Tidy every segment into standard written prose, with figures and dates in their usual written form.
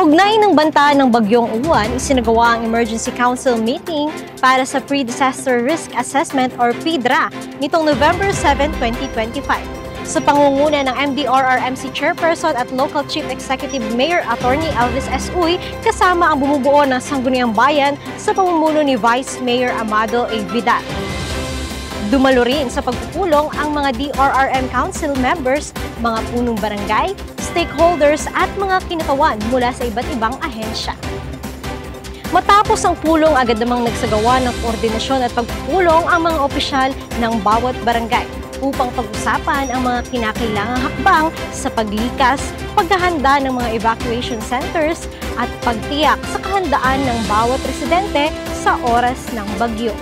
Kaugnay ng banta ng Bagyong Uwan, isinagawa ang Emergency Council meeting para sa Pre-Disaster Risk Assessment or PDRA nitong November 7, 2025. Sa pangunguna ng MDRRMC Chairperson at Local Chief Executive Mayor Attorney Elvis S. Uy, kasama ang bumubuo ng Sangguniang Bayan sa pamumuno ni Vice Mayor Amado A. Vidal. Dumalo rin sa pagpupulong ang mga DRRM Council members, mga punong barangay, stakeholders at mga kinatawan mula sa iba't ibang ahensya. Matapos ang pulong, agad namang nagsagawa ng koordinasyon at pagpupulong ang mga opisyal ng bawat barangay upang pag-usapan ang mga kinakailangang hakbang sa paglikas, paghahanda ng mga evacuation centers at pagtiyak sa kahandaan ng bawat residente sa oras ng bagyo.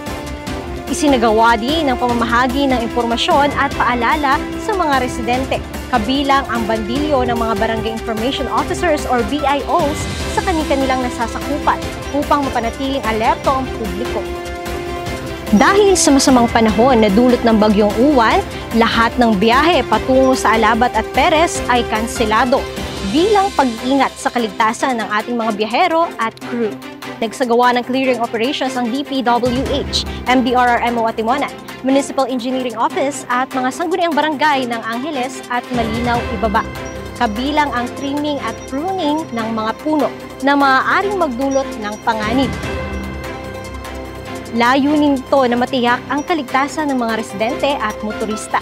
Isinagawa din ang pamamahagi ng impormasyon at paalala sa mga residente, kabilang ang bandilyo ng mga Barangay Information Officers or BIOs sa kani-kanilang nasasakupan upang mapanatiling alerto ang publiko. Dahil sa masamang panahon na dulot ng Bagyong Uwan, lahat ng biyahe patungo sa Alabat at Perez ay kanselado bilang pag-iingat sa kaligtasan ng ating mga biyahero at crew. Nagsagawa ng clearing operations ang DPWH, MDRRMO Atimunan, Municipal Engineering Office at mga sangguniang barangay ng Angeles at Malinaw Ibaba, kabilang ang trimming at pruning ng mga puno na maaaring magdulot ng panganib. Layunin ito na matiyak ang kaligtasan ng mga residente at motorista.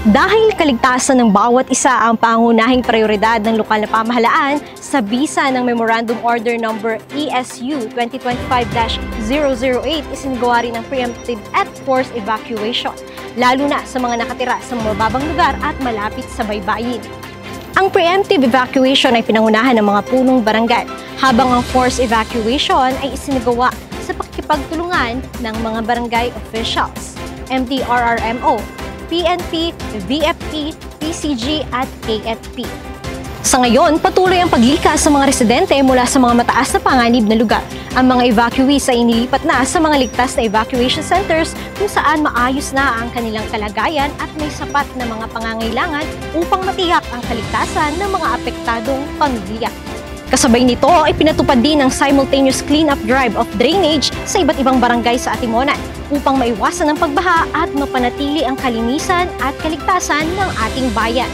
Dahil kaligtasan ng bawat isa ang pangunahing prioridad ng lokal na pamahalaan, sa bisa ng Memorandum Order No. ESU 2025-008, isinagawa rin ang preemptive at forced evacuation, lalo na sa mga nakatira sa mababang lugar at malapit sa baybayin. Ang preemptive evacuation ay pinangunahan ng mga punong barangay, habang ang forced evacuation ay isinagawa sa pakikipagtulungan ng mga barangay officials, MDRRMO, PNP, VFP, PCG at AFP. Sa ngayon, patuloy ang paglikas sa mga residente mula sa mga mataas na panganib na lugar. Ang mga evacuees ay inilipat na sa mga ligtas na evacuation centers kung saan maayos na ang kanilang kalagayan at may sapat na mga pangangailangan upang matiyak ang kaligtasan ng mga apektadong pamilya. Kasabay nito ay pinatupad din ang simultaneous clean-up drive of drainage sa iba't ibang barangay sa Atimunan upang maiwasan ang pagbaha at mapanatili ang kalinisan at kaligtasan ng ating bayan.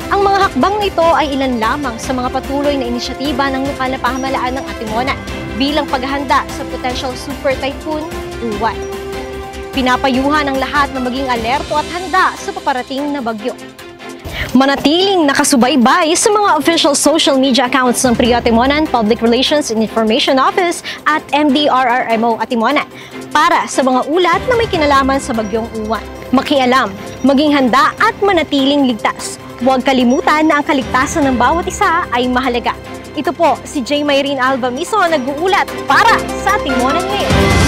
Ang mga hakbang nito ay ilan lamang sa mga patuloy na inisyatiba ng lokal na pamahalaan ng Atimunan bilang paghahanda sa potential super typhoon Uwan. Pinapayuhan ang lahat na maging alerto at handa sa paparating na bagyo. Manatiling nakasubaybay sa mga official social media accounts ng PRIO Atimunan Public Relations and Information Office at MDRRMO Atimunan para sa mga ulat na may kinalaman sa Bagyong Uwan. Makialam, maging handa at manatiling ligtas. Huwag kalimutan na ang kaligtasan ng bawat isa ay mahalaga. Ito po si J. Mayrene Alba Miso, nag-uulat para sa Atimunan ngayon.